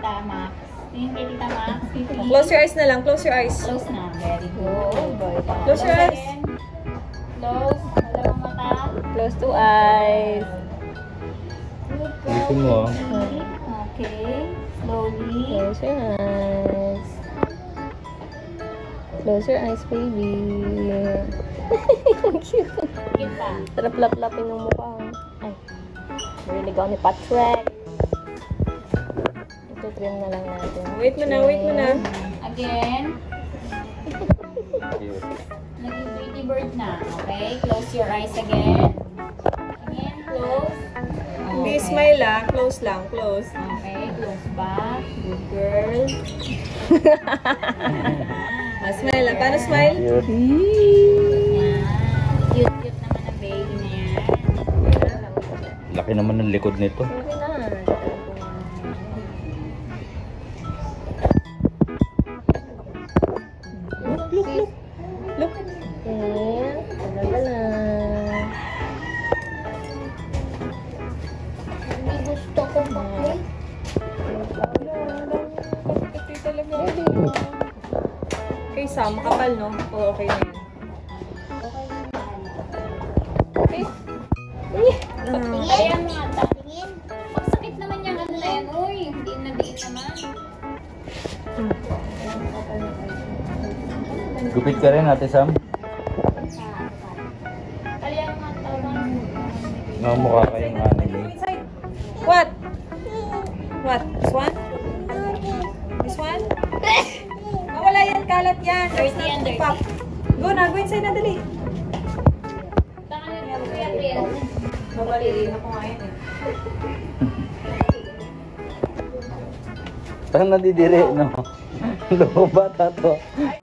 Tita Max. Tingin kay Tita Max. Close your eyes na lang. Close your eyes. Close na. Very good. Close your eyes. Close. Dalawang mata. Close two eyes. Ito mo. Okay. Slowly. Close your eyes. Close your eyes, baby. Cute. Cute pa. Sarap lap-lapin ng mukha. Ay. Nililigaw ni Patrick. Ito trim na lang natin. Wait mo na, wait mo na. Again. Naging pretty bird na. Okay? Close your eyes again. Again, close. Hindi, smile ah. Close lang, close. Okay, close back. Good girl. Smile ah. Paano smile? Cute. Yan. Cute-cute naman ang baby na yan. Laki naman ng likod nito. Okay na. Look. Look. Eh, talaga na. Hindi gusto ko bakit. Kapit talaga. Okay, Sam, makapal, no? Oo, okay na yan. Okay. Ayan nga, tingin. Ang sakit naman yung ano na yan. Uy, hindi na-diin naman. Gupit ka rin, Ate Sam. Ayan nga, tawag. Nakamukha kayong anime. What? What? This one? This one? Wala yan, kalat yan. Dirty and dirty. Pop. Go na, go inside na, dali. Saka na yung real. Babaliin ako ngayon eh. Saan nadidiri, no? Loko bata to.